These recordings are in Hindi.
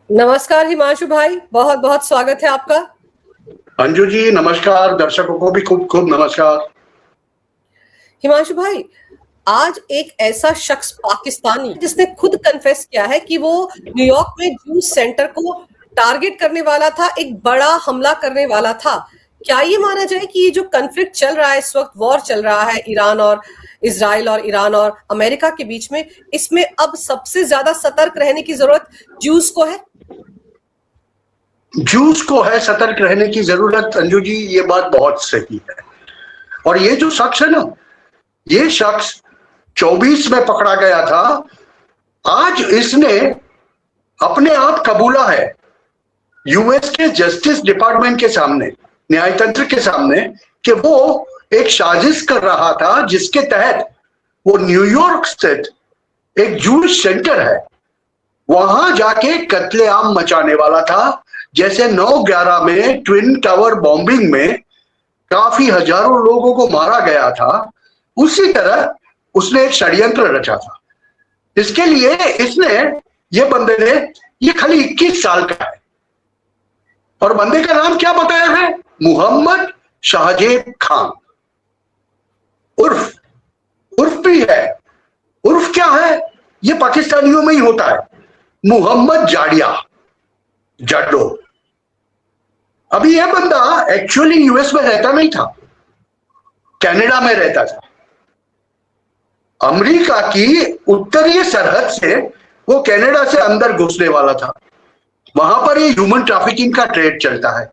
नमस्कार हिमांशु भाई, बहुत बहुत स्वागत है आपका। अंजू जी नमस्कार, दर्शकों को भी खूब खूब नमस्कार। हिमांशु भाई, आज एक ऐसा शख्स पाकिस्तानी जिसने खुद कन्फेस किया है कि वो न्यूयॉर्क में जूस सेंटर को टारगेट करने वाला था, एक बड़ा हमला करने वाला था। क्या ये माना जाए कि ये जो कन्फ्लिक्ट चल रहा है इस वक्त, वॉर चल रहा है ईरान और इजराइल और ईरान और अमेरिका के बीच में, इसमें अब सबसे ज्यादा सतर्क रहने की जरूरत जूस को है? जूस को है सतर्क रहने की जरूरत अंजू जी, ये बात बहुत सही है। और ये जो शख्स है ना, ये शख्स 24 में पकड़ा गया था। आज इसने अपने आप कबूला है यूएस के जस्टिस डिपार्टमेंट के सामने, न्यायतंत्र के सामने, कि वो एक साजिश कर रहा था जिसके तहत वो न्यूयॉर्क स्थित एक जूस सेंटर है वहां जाके कत्लेआम मचाने वाला था। जैसे 9/11 में ट्विन टावर बॉम्बिंग में काफी हजारों लोगों को मारा गया था, उसी तरह उसने एक षड्यंत्र रचा था। इसके लिए इसने, ये बंदे ने, ये खाली 21 साल का है और बंदे का नाम क्या बताया है? मोहम्मद शाहजेब खान। उर्फ उर्फ भी है। उर्फ क्या है? ये पाकिस्तानियों में ही होता है, मोहम्मद जाडिया, जाडो। अभी यह बंदा एक्चुअली यूएस में रहता नहीं था, कनाडा में रहता था। अमेरिका की उत्तरीय सरहद से वो कनाडा से अंदर घुसने वाला था। वहां पर ये ह्यूमन ट्रैफिकिंग का ट्रेड चलता है,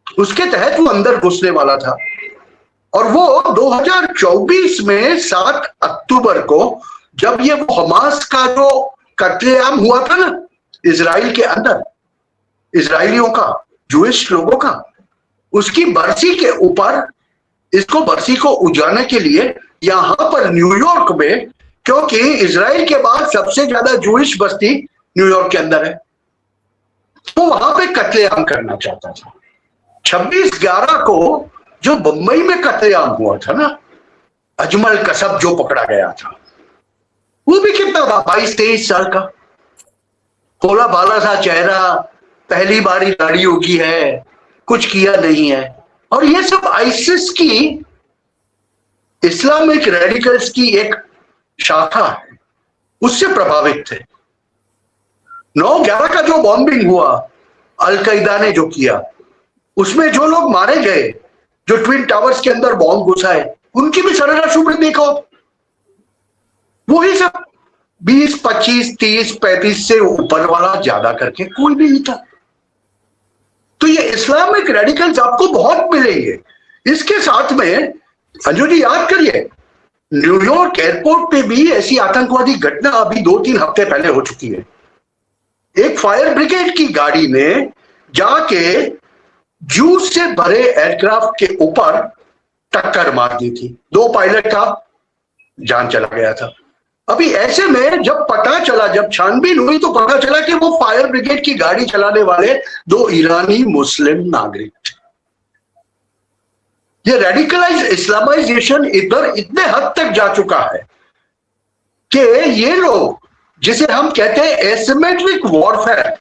उसके तहत वो अंदर घुसने वाला था। और वो 2024 में 7 अक्टूबर को, जब ये वो हमास का जो कत्लेआम हुआ था ना इजराइल के अंदर, इजराइलियों का, जूइश लोगों का, उसकी बरसी के ऊपर, इसको बरसी को उजाड़ने के लिए यहां पर न्यूयॉर्क में, क्योंकि इजराइल के बाद सबसे ज्यादा जूइश बस्ती न्यूयॉर्क के अंदर है, तो वहां पे कत्लेआम करना चाहता था। 26/11 को जो बंबई में कत्लेआम हुआ था ना, अजमल कसब जो पकड़ा गया था, वो भी कितना था? 22-23 साल का, भोला भाला सा चेहरा, पहली बारी दाढ़ी होगी है, कुछ किया नहीं है। और ये सब आईसिस की, इस्लामिक रेडिकल्स की एक शाखा है, उससे प्रभावित थे। 9/11 का जो बॉम्बिंग हुआ, अलकायदा ने जो किया, उसमें जो लोग मारे गए, जो ट्विन टावर्स के अंदर बॉम्ब घुसाए, उनकी भी सरेराश उम्र देखो। वही सब 20, 25, 30, 35 से ऊपर वाला ज्यादा करके कोई नहीं था। तो ये इस्लामिक रेडिकल्स आपको बहुत मिलेंगे। इसके साथ में अंजू जी याद करिए, न्यूयॉर्क एयरपोर्ट पे भी ऐसी आतंकवादी घटना अभी 2-3 हफ्ते पहले हो चुकी है। एक फायर ब्रिगेड की गाड़ी ने जाके जूस से भरे एयरक्राफ्ट के ऊपर टक्कर मार दी थी, 2 पायलट का जान चला गया था। अभी ऐसे में जब पता चला, जब छानबीन हुई, तो पता चला कि वो फायर ब्रिगेड की गाड़ी चलाने वाले 2 ईरानी मुस्लिम नागरिक थे। ये रेडिकलाइज इस्लामाइजेशन इधर इतने हद तक जा चुका है कि ये लोग, जिसे हम कहते हैं एसिमेट्रिक वॉरफेयर,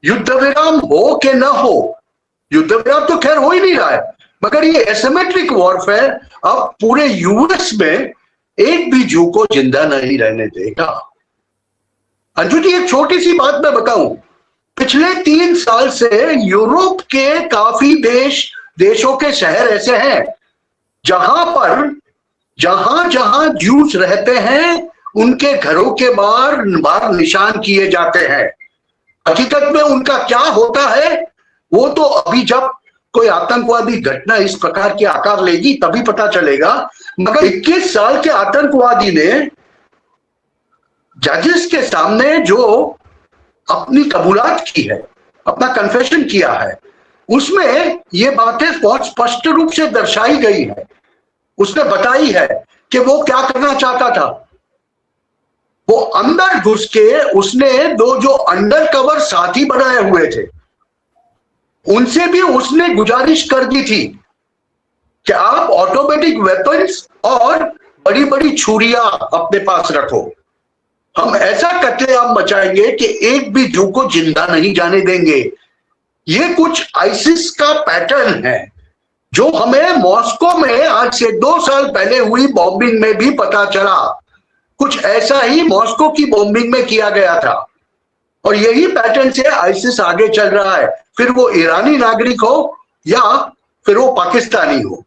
युद्ध विराम हो कि ना हो, युद्ध विराम तो खैर हो ही नहीं रहा है, मगर ये एसिमेट्रिक वॉरफेयर अब पूरे यूएस में एक भी जू को जिंदा नहीं रहने देगा। अंजू जी एक छोटी सी बात मैं बताऊं, पिछले 3 साल से यूरोप के काफी देशों के शहर ऐसे हैं जहां पर, जहां जूस रहते हैं, उनके घरों के बाहर निशान किए जाते हैं। हकीकत में उनका क्या होता है वो तो अभी जब कोई आतंकवादी घटना इस प्रकार के आकार लेगी तभी पता चलेगा। मगर 21 साल के आतंकवादी ने जजेस के सामने जो अपनी कबूलात की है, अपना कन्फेशन किया है, उसमें ये बातें बहुत स्पष्ट रूप से दर्शाई गई है। उसने बताई है कि वो क्या करना चाहता था। वो अंदर घुस के उसने 2 जो अंडर कवर साथी बनाए हुए थे, उनसे भी उसने गुजारिश कर दी थी कि आप ऑटोमेटिक वेपन्स और बड़ी बड़ी छुरियां अपने पास रखो। हम ऐसा कत्लेआम मचाएंगे कि एक भी जू को जिंदा नहीं जाने देंगे। ये कुछ आईसिस का पैटर्न है जो हमें मॉस्को में आज से 2 साल पहले हुई बॉम्बिंग में भी पता चला। कुछ ऐसा ही मॉस्को की बॉम्बिंग में किया गया था और यही पैटर्न से आईसिस आगे चल रहा है, फिर वो ईरानी नागरिक हो या फिर वो पाकिस्तानी हो।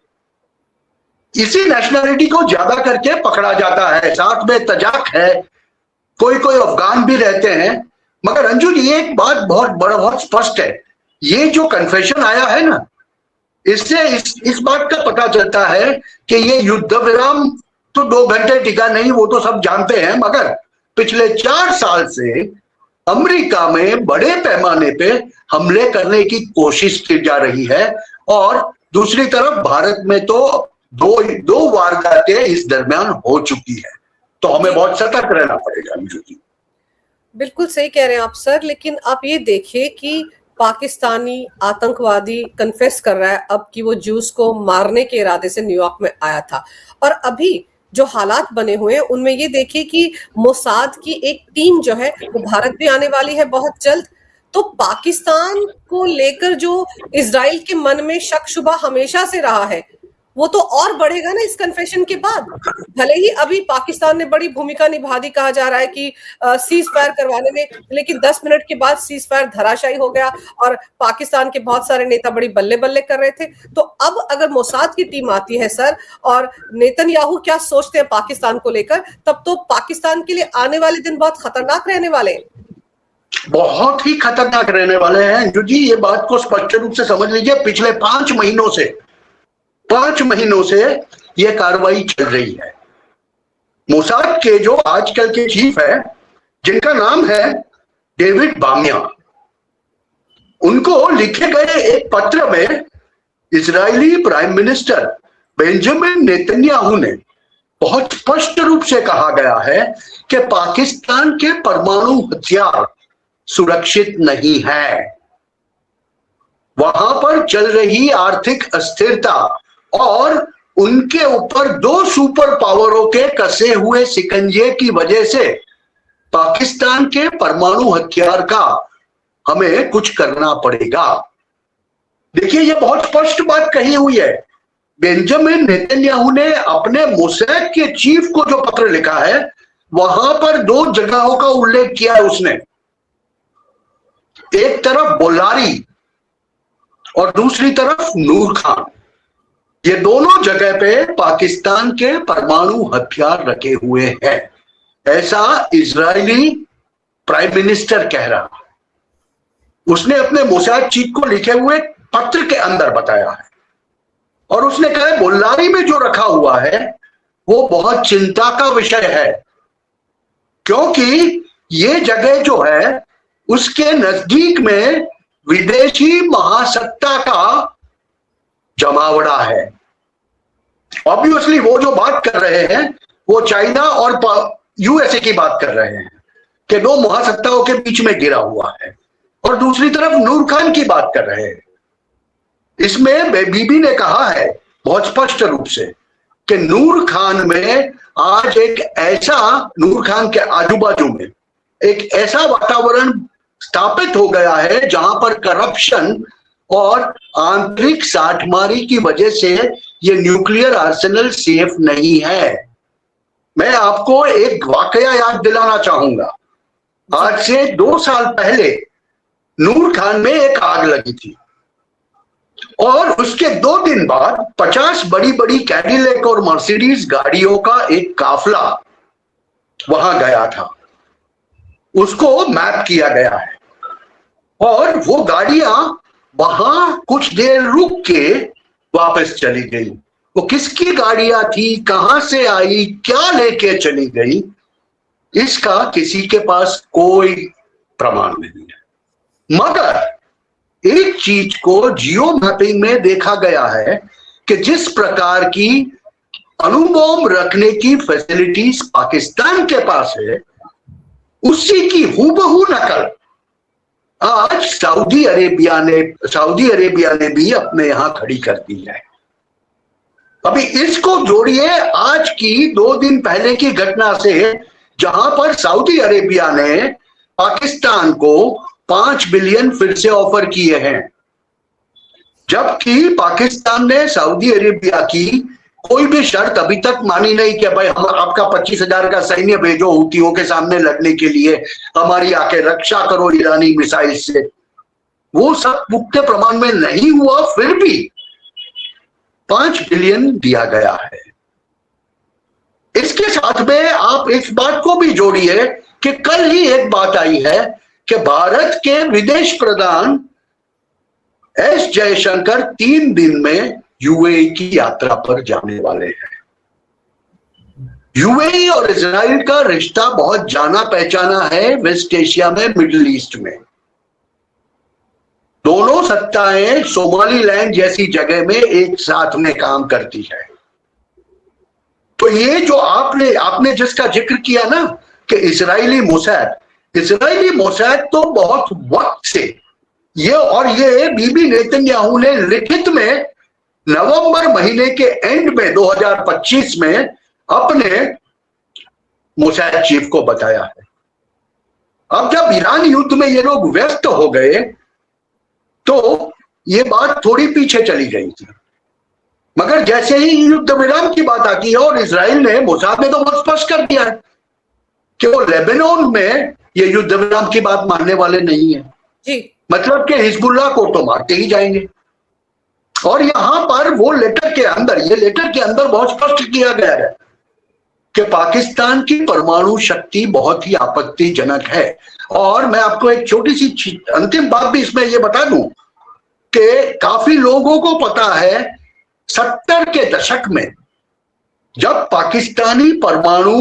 इसी नेशनलिटी को ज्यादा करके पकड़ा जाता है, साथ में तजाक है, कोई कोई अफगान भी रहते हैं। मगर अंजू जी एक बात बहुत स्पष्ट है, ये जो कन्फेशन आया है ना, इससे इस बात का पता चलता है कि ये युद्ध विराम तो 2 घंटे टिका नहीं, वो तो सब जानते हैं, मगर पिछले 4 साल से अमेरिका में बड़े पैमाने पे हमले करने की कोशिश की जा रही है और दूसरी तरफ भारत में तो दो वारदातें इस दरमियान हो चुकी है। तो हमें बहुत सतर्क रहना पड़ेगा अंजू जी। बिल्कुल सही कह रहे हैं आप सर, लेकिन आप ये देखिए कि पाकिस्तानी आतंकवादी कन्फेस कर रहा है अब कि वो ज्यूस को मारने के इरादे से न्यूयॉर्क में आया था। और अभी जो हालात बने हुए हैं उनमें ये देखिए कि मोसाद की एक टीम जो है वो भारत भी आने वाली है बहुत जल्द। तो पाकिस्तान को लेकर जो इजराइल के मन में शक शुबा हमेशा से रहा है वो तो और बढ़ेगा ना इस कन्फेशन के बाद। भले ही अभी पाकिस्तान ने बड़ी भूमिका निभा दी, कहा जा रहा है कि सीज फायर करवाने में, लेकिन 10 मिनट के बाद सीज फायर धराशायी हो गया और पाकिस्तान के बहुत सारे नेता बड़ी बल्ले बल्ले कर रहे थे। तो अब अगर मोसाद की टीम आती है सर, और नेतन्याहू क्या सोचते हैं पाकिस्तान को लेकर, तब तो पाकिस्तान के लिए आने वाले दिन बहुत खतरनाक रहने वाले हैं। बहुत ही खतरनाक रहने वाले हैं जो जी, ये बात को स्पष्ट रूप से समझ लीजिए। पिछले 5 महीनों से यह कार्रवाई चल रही है। मोसाद के जो आजकल के चीफ है, जिनका नाम है डेविड बामिया, उनको लिखे गए एक पत्र में Israeli prime minister Benjamin Netanyahu ने बहुत स्पष्ट रूप से कहा गया है कि पाकिस्तान के परमाणु हथियार सुरक्षित नहीं है। वहां पर चल रही आर्थिक अस्थिरता और उनके ऊपर 2 सुपर पावरों के कसे हुए शिकंजे की वजह से पाकिस्तान के परमाणु हथियार का हमें कुछ करना पड़ेगा। देखिए, यह बहुत स्पष्ट बात कही हुई है। बेंजामिन नेतन्याहू ने अपने मोसाद के चीफ को जो पत्र लिखा है, वहां पर 2 जगहों का उल्लेख किया है उसने। एक तरफ बोलारी और दूसरी तरफ नूर खान। ये दोनों जगह पे पाकिस्तान के परमाणु हथियार रखे हुए हैं, ऐसा इजरायली प्राइम मिनिस्टर कह रहा। उसने अपने मोसाद चीफ को लिखे हुए पत्र के अंदर बताया है और उसने कहा बोलारी में जो रखा हुआ है वो बहुत चिंता का विषय है, क्योंकि ये जगह जो है उसके नजदीक में विदेशी महासत्ता का जमावड़ा है। ऑब्वियसली वो जो बात कर रहे हैं वो चाइना और यूएसए की बात कर रहे हैं कि 2 महासत्ताओं के बीच में गिरा हुआ है, और दूसरी तरफ नूर खान की बात कर रहे हैं। इसमें बीबी ने कहा है बहुत स्पष्ट रूप से कि नूर खान में आज नूर खान के आजू बाजू में एक ऐसा वातावरण स्थापित हो गया है जहां पर करप्शन और आंतरिक साठमारी की वजह से ये न्यूक्लियर आर्सेनल सेफ नहीं है। मैं आपको एक वाकया याद दिलाना चाहूंगा। आज से 2 साल पहले नूर खान में एक आग लगी थी और उसके 2 दिन बाद 50 बड़ी बड़ी कैडिलैक और मर्सिडीज गाड़ियों का एक काफिला वहां गया था। उसको मैप किया गया है और वो गाड़ियां वहां कुछ देर रुक के वापस चली गई। वो किसकी गाड़ियां थी, कहां से आई, क्या लेके चली गई, इसका किसी के पास कोई प्रमाण नहीं है। मगर एक चीज को जियो मैपिंग में देखा गया है कि जिस प्रकार की अणुबॉम्ब रखने की फैसिलिटीज पाकिस्तान के पास है, उसी की हूबहू नकल आज सऊदी अरेबिया ने भी अपने यहां खड़ी कर दी है। अभी इसको जोड़िए आज की 2 दिन पहले की घटना से जहां पर सऊदी अरेबिया ने पाकिस्तान को 5 बिलियन फिर से ऑफर किए हैं, जबकि पाकिस्तान ने सऊदी अरेबिया की कोई भी शर्त अभी तक मानी नहीं कि भाई हम आपका 25,000 का सैन्य भेजो हूतियों के सामने लड़ने के लिए, हमारी आके रक्षा करो ईरानी मिसाइल से। वो सब पुख्ते प्रमाण में नहीं हुआ, फिर भी 5 बिलियन दिया गया है। इसके साथ में आप इस बात को भी जोड़िए कि कल ही एक बात आई है कि भारत के विदेश प्रधान एस जयशंकर 3 दिन में यूएई की यात्रा पर जाने वाले हैं। यूएई और इजराइल का रिश्ता बहुत जाना पहचाना है वेस्ट एशिया में, मिडिल ईस्ट में। दोनों सत्ताएं सोमालीलैंड जैसी जगह में एक साथ में काम करती है। तो ये जो आपने जिसका जिक्र किया ना कि इजरायली मोसाद तो बहुत वक्त से ये बीबी नेतन्याहू ने लिखित में नवंबर महीने के एंड में 2025 में अपने मोसाद चीफ को बताया है। अब जब ईरान युद्ध में ये लोग व्यस्त हो गए तो ये बात थोड़ी पीछे चली गई थी, मगर जैसे ही युद्ध विराम की बात आती है और इजराइल ने, मोसाद ने तो बहुत स्पष्ट कर दिया है कि वो लेबनान में ये युद्ध विराम की बात मानने वाले नहीं है जी। मतलब कि हिजबुल्लाह को तो मारते ही जाएंगे। और यहां पर वो लेटर के अंदर बहुत स्पष्ट किया गया है कि पाकिस्तान की परमाणु शक्ति बहुत ही आपत्तिजनक है। और मैं आपको एक छोटी सी अंतिम बात भी इसमें ये बता दूं कि काफी लोगों को पता है 70 के दशक में जब पाकिस्तानी परमाणु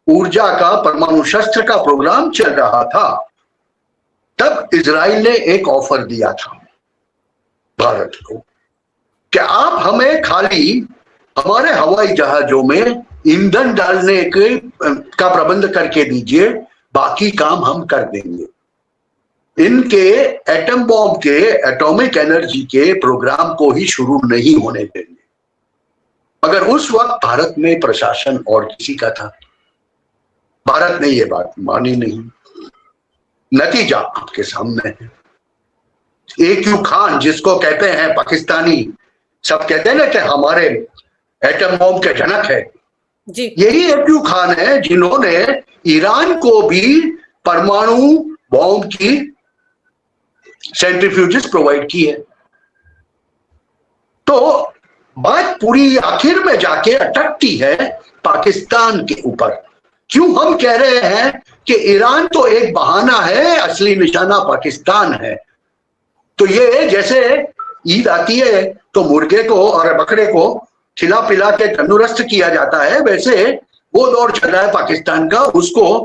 ऊर्जा का, परमाणु शस्त्र का प्रोग्राम चल रहा था, तब इजराइल ने एक ऑफर दिया था भारत को कि आप हमें खाली हमारे हवाई जहाजों में ईंधन डालने का प्रबंध करके दीजिए, बाकी काम हम कर देंगे। इनके एटम बॉम्ब के, एटॉमिक एनर्जी के प्रोग्राम को ही शुरू नहीं होने देंगे। मगर उस वक्त भारत में प्रशासन और किसी का था, भारत ने ये बात मानी नहीं। नतीजा आपके सामने है। AQ खान, जिसको कहते हैं पाकिस्तानी, सब कहते हैं ना कि हमारे एटम बॉम्ब के जनक है जी, यही AQ खान है जिन्होंने ईरान को भी परमाणु बॉम्ब की सेंट्रीफ्यूजेस प्रोवाइड की है। तो बात पूरी आखिर में जाके अटकती है पाकिस्तान के ऊपर। क्यों हम कह रहे हैं कि ईरान तो एक बहाना है, असली निशाना पाकिस्तान है। तो ये जैसे ईद आती है तो मुर्गे को और बकरे को खिला पिला के तंदुरुस्त किया जाता है, वैसे वो दौर चल रहा है पाकिस्तान का, उसको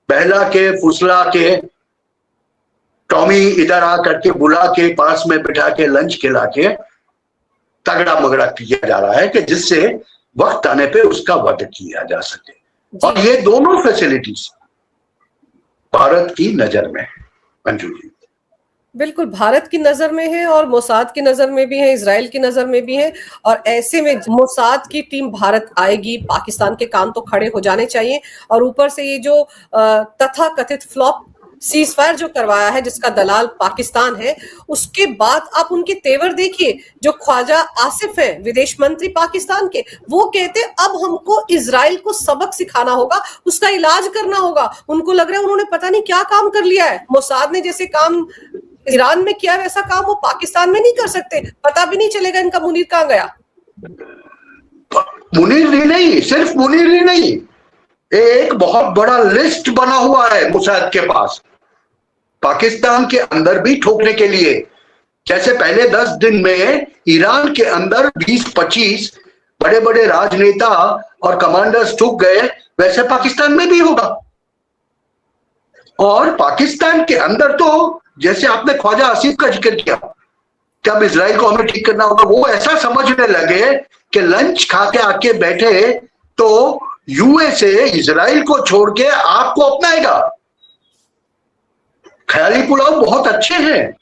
बहला के, फुसला के, टॉमी इधर आ करके बुला के, पास में बिठा के, लंच खिला के तगड़ा मगड़ा किया जा रहा है कि जिससे वक्त आने पे उसका वध किया जा सके। और ये दोनों फैसिलिटीज भारत की नजर में है मंजू जी। बिल्कुल भारत की नजर में है और मोसाद की नजर में भी है, इजराइल की नजर में भी है। और ऐसे में मोसाद की टीम भारत आएगी, पाकिस्तान के कान तो खड़े हो जाने चाहिए। और ऊपर से ये जो तथाकथित फ्लॉप सीजफायर जो करवाया है, जिसका दलाल पाकिस्तान है, उसके बाद आप उनके तेवर देखिए। जो ख्वाजा आसिफ है, विदेश मंत्री पाकिस्तान के, वो कहते अब हमको इजराइल को सबक सिखाना होगा, उसका इलाज करना होगा। उनको लग रहा है उन्होंने पता नहीं क्या काम कर लिया है। मोसाद ने जैसे काम ईरान में किया वैसा काम वो पाकिस्तान में नहीं कर सकते। पता भी नहीं चलेगा इनका मुनीर कहां गया। मुनीर ही नहीं, सिर्फ मुनीर ही नहीं, एक बहुत बड़ा लिस्ट बना हुआ है मोसाद के पास पाकिस्तान के अंदर भी ठोकने के लिए। जैसे पहले 10 दिन में ईरान के अंदर 20-25 बड़े बड़े राजनेता और कमांडर्स ठुक गए, वैसे पाकिस्तान में भी होगा। और पाकिस्तान के अंदर तो जैसे आपने ख्वाजा आसिफ का जिक्र किया कि अब इजराइल को हमें ठीक करना होगा, वो ऐसा समझने लगे कि लंच खा के आके बैठे तो यूएसए इजराइल को छोड़ के आपको अपनाएगा। ख्याली पुलाव बहुत अच्छे हैं,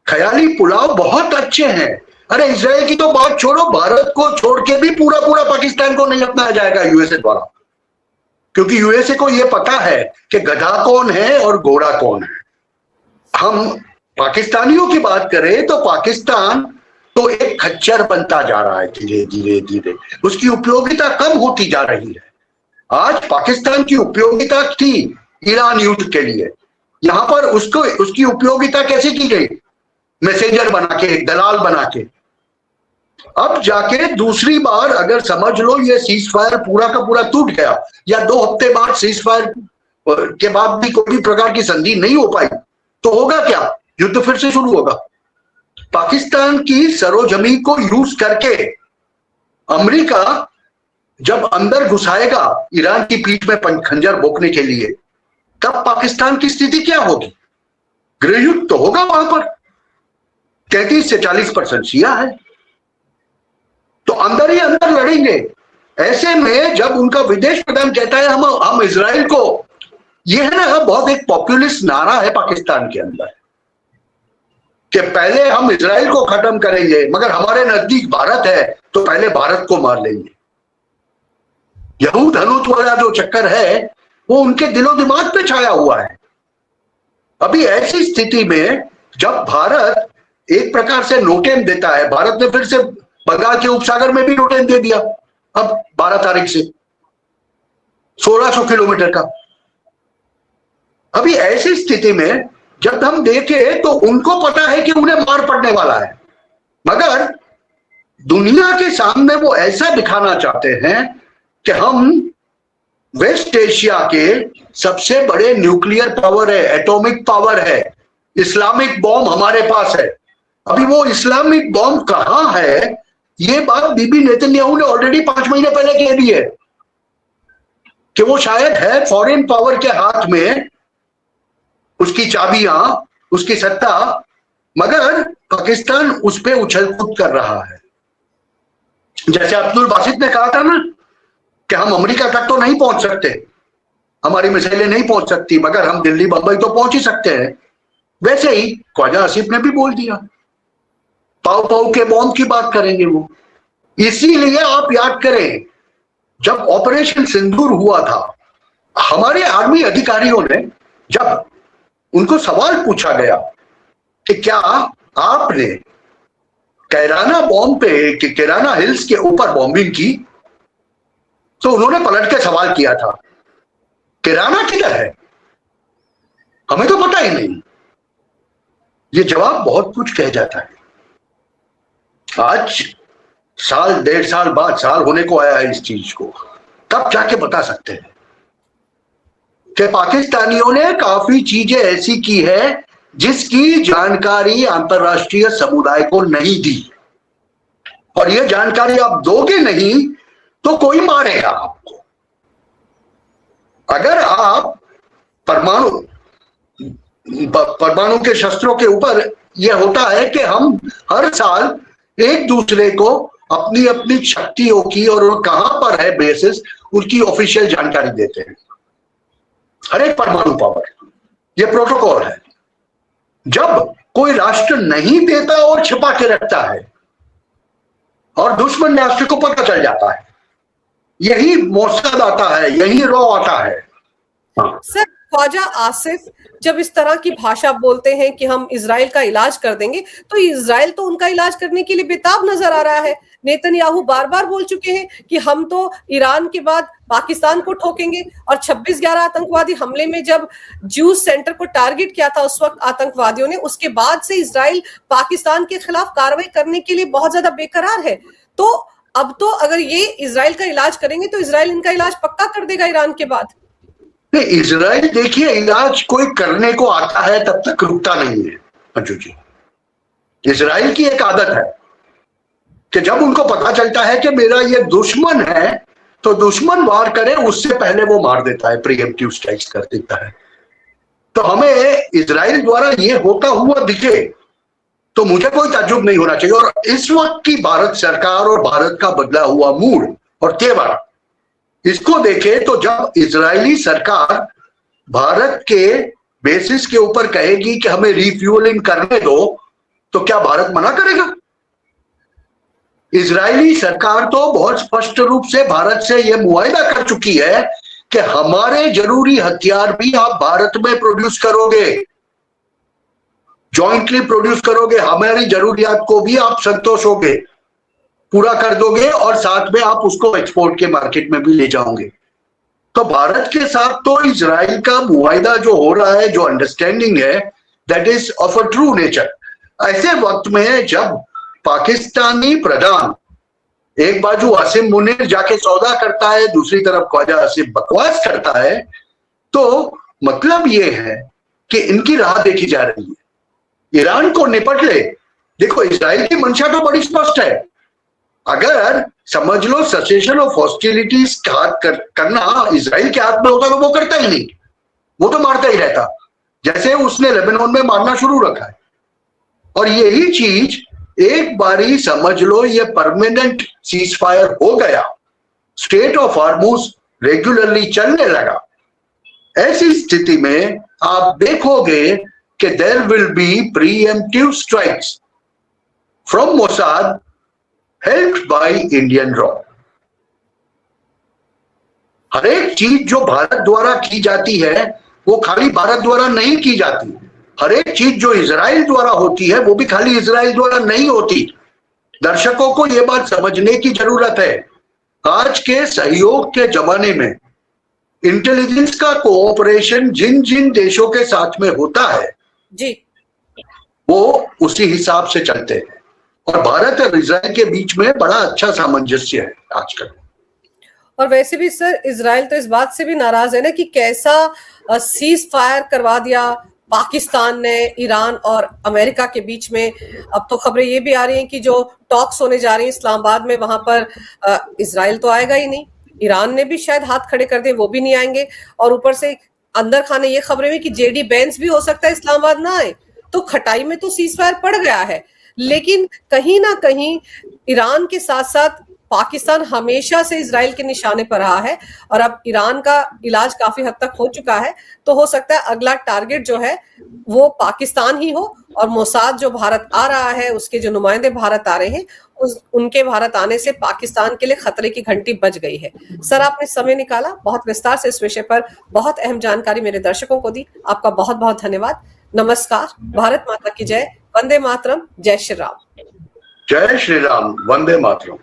ख्याली पुलाव बहुत अच्छे हैं। अरे इजराइल की तो बात छोड़ो, भारत को छोड़ के भी पूरा पूरा पाकिस्तान को नहीं अपनाया जाएगा यूएसए द्वारा। क्योंकि यूएसए को यह पता है कि गधा कौन है और घोड़ा कौन है। हम पाकिस्तानियों की बात करें तो पाकिस्तान तो एक खच्चर बनता जा रहा है, धीरे धीरे धीरे उसकी उपयोगिता कम होती जा रही है। आज पाकिस्तान की उपयोगिता थी ईरान युद्ध के लिए, यहां पर उसकी उपयोगिता कैसे की गई? मैसेंजर बना के, दलाल बना के। अब जाके दूसरी बार अगर समझ लो ये सीज फायर पूरा का पूरा टूट गया, या 2 हफ्ते बाद सीज फायर के बाद भी कोई भी प्रकार की संधि नहीं हो पाई, तो होगा क्या? युद्ध फिर से शुरू होगा। पाकिस्तान की सरोजमी को यूज करके अमेरिका जब अंदर घुसाएगा ईरान की पीठ में खंजर भोंकने के लिए, तब पाकिस्तान की स्थिति क्या होगी? गृह युद्ध तो होगा वहां पर। 33 से 40% शिया है, तो अंदर ही अंदर लड़ेंगे। ऐसे में जब उनका विदेश प्रधान कहता है हम इजराइल को, यह है ना बहुत एक पॉपुलिस्ट नारा है पाकिस्तान के अंदर कि पहले हम इजराइल को खत्म करेंगे, मगर हमारे नजदीक भारत है तो पहले भारत को मार लेंगे। यहूद हनूत वाला जो चक्कर है वो उनके दिलो दिमाग पे छाया हुआ है। अभी ऐसी स्थिति में जब भारत एक प्रकार से नोटेम देता है, भारत ने फिर से बंगाल के उपसागर में भी नोटेम दे दिया अब 12 तारीख से 1600 किलोमीटर का। अभी ऐसी स्थिति में जब हम देखें तो उनको पता है कि उन्हें मार पड़ने वाला है, मगर दुनिया के सामने वो ऐसा दिखाना चाहते हैं कि हम वेस्ट एशिया के सबसे बड़े न्यूक्लियर पावर है, एटॉमिक पावर है, इस्लामिक बॉम्ब हमारे पास है। अभी वो इस्लामिक बॉम्ब कहां है, ये बात बीबी नेतन्याहू ने ऑलरेडी 5 महीने पहले कह दी है कि वो शायद है फॉरेन पावर के हाथ में, उसकी चाबियां, उसकी सत्ता, मगर पाकिस्तान उस पर उछल कूद कर रहा है। जैसे अब्दुल बासित ने कहा था ना कि हम अमेरिका तक तो नहीं पहुंच सकते, हमारी मिसाइलें नहीं पहुंच सकती, मगर हम दिल्ली बंबई तो पहुंच ही सकते हैं। वैसे ही ख्वाजा आसिफ ने भी बोल दिया, पाव पाव के बॉम्ब की बात करेंगे वो। इसीलिए आप याद करें जब ऑपरेशन सिंदूर हुआ था, हमारे आर्मी अधिकारियों ने जब उनको सवाल पूछा गया कि क्या आपने कैराना बॉम्ब पे कि कैराना हिल्स के ऊपर बॉम्बिंग की, तो उन्होंने पलट के सवाल किया था कैराना किधर है, हमें तो पता ही नहीं। ये जवाब बहुत कुछ कह जाता है। आज साल 1.5 साल बाद, साल होने को आया है इस चीज को, तब जाके बता सकते हैं कि पाकिस्तानियों ने काफी चीजें ऐसी की है जिसकी जानकारी अंतरराष्ट्रीय समुदाय को नहीं दी, और यह जानकारी आप दोगे नहीं तो कोई मारेगा आपको। अगर आप परमाणु के शस्त्रों के ऊपर यह होता है कि हम हर साल एक दूसरे को अपनी अपनी शक्तियों की और कहां पर है बेसिस उनकी ऑफिशियल जानकारी देते हैं, हर एक परमाणु पावर, ये प्रोटोकॉल है। जब कोई राष्ट्र नहीं देता और छिपा के रखता है और दुश्मन राष्ट्र को पता चल जाता है, यही मोसाद आता है, यही रॉ आता है। सर, ख्वाजा आसिफ जब इस तरह की भाषा बोलते हैं कि हम इजराइल का इलाज कर देंगे, तो इजराइल तो उनका इलाज करने के लिए बेताब नजर आ रहा है। नेतन्याहू बार बार बोल चुके हैं कि हम तो ईरान के बाद पाकिस्तान को ठोकेंगे, और 26/11 आतंकवादी हमले में जब ज्यूज सेंटर को टारगेट किया था उस वक्त आतंकवादियों ने, उसके बाद से इजराइल पाकिस्तान के खिलाफ कार्रवाई करने के लिए बहुत ज्यादा बेकरार है। तो अब तो अगर ये इजराइल का इलाज करेंगे तो इजराइल इनका इलाज पक्का कर देगा ईरान के बाद। नहीं, इजराइल देखिए इलाज कोई करने को आता है तब तक रुकता नहीं है अंजू जी। इजराइल की एक आदत है कि जब उनको पता चलता है कि मेरा ये दुश्मन है, तो दुश्मन वार करे उससे पहले वो मार देता है, प्रीएम्प्टिव स्ट्राइक्स कर देता है। तो हमें इजराइल द्वारा ये होता हुआ दिखे तो मुझे कोई ताज्जुब नहीं होना चाहिए। और इस वक्त की भारत सरकार और भारत का बदला हुआ मूड और तेवर, इसको देखे तो जब इजरायली सरकार भारत के बेसिस के ऊपर कहेगी कि हमें रिफ्यूलिंग करने दो, तो क्या भारत मना करेगा? इजरायली सरकार तो बहुत स्पष्ट रूप से भारत से यह मुआहिदा कर चुकी है कि हमारे जरूरी हथियार भी आप भारत में प्रोड्यूस करोगे, जॉइंटली प्रोड्यूस करोगे, हमारी जरूरियात को भी आप संतोष होगे, पूरा कर दोगे और साथ में आप उसको एक्सपोर्ट के मार्केट में भी ले जाओगे। तो भारत के साथ तो इजराइल का मुआहिदा जो हो रहा है, जो अंडरस्टैंडिंग है, that is of a true nature. ऐसे वक्त में जब पाकिस्तानी प्रधान एक बाजू आसिम मुनीर जाके सौदा करता है, दूसरी तरफ ख्वाजा आसिफ बकवास करता है, तो मतलब ये है कि इनकी राह देखी जा रही है। ईरान को निपट ले। देखो, इजराइल की मंशा तो बड़ी स्पष्ट है। अगर समझ लो सेसेशन ऑफ हॉस्टिलिटीज करना इजराइल के हाथ में होता तो वो करता ही नहीं, वो तो मारता ही रहता, जैसे उसने लेबनान में मारना शुरू रखा है। और यही चीज एक बारी समझ लो ये परमानेंट सीज फायर हो गया, स्टेट ऑफ हॉर्मुज रेगुलरली चलने लगा, ऐसी स्थिति में आप देखोगे कि there will be preemptive strikes from Mossad helped by Indian रॉ। हर एक चीज जो भारत द्वारा की जाती है वो खाली भारत द्वारा नहीं की जाती। हर एक चीज जो इजराइल द्वारा होती है वो भी खाली इजराइल द्वारा नहीं होती। दर्शकों को यह बात समझने की जरूरत है, आज के सहयोग के जमाने में इंटेलिजेंस का कोऑपरेशन जिन जिन देशों के साथ में होता है जी, वो उसी हिसाब से चलते हैं। और भारत और इजराइल के बीच में बड़ा अच्छा सामंजस्य है आजकल। और वैसे भी सर इजराइल तो इस बात से भी नाराज है ना कि कैसा सीज फायर करवा दिया पाकिस्तान ने ईरान और अमेरिका के बीच में। अब तो खबरें ये भी आ रही हैं कि जो टॉक्स होने जा रही हैं इस्लामाबाद में, वहां पर इजराइल तो आएगा ही नहीं, ईरान ने भी शायद हाथ खड़े कर दिए, वो भी नहीं आएंगे। और ऊपर से अंदर खाने ये खबरें भी कि जेडी बेंस भी हो सकता है इस्लामाबाद ना आए। तो खटाई में तो सीज फायर पड़ गया है, लेकिन कहीं ना कहीं ईरान के साथ साथ पाकिस्तान हमेशा से इजराइल के निशाने पर रहा है और अब ईरान का इलाज काफी हद तक हो चुका है। तो हो सकता है अगला टारगेट जो है वो पाकिस्तान ही हो और मोसाद जो भारत आ रहा है, उसके जो नुमाइंदे भारत आ रहे हैं, उनके भारत आने से पाकिस्तान के लिए खतरे की घंटी बज गई है। सर, आपने समय निकाला, बहुत विस्तार से इस विषय पर बहुत अहम जानकारी मेरे दर्शकों को दी, आपका बहुत बहुत धन्यवाद। नमस्कार, भारत माता की जय, वंदे मातरम, जय श्री राम। जय श्री राम, वंदे मातरम।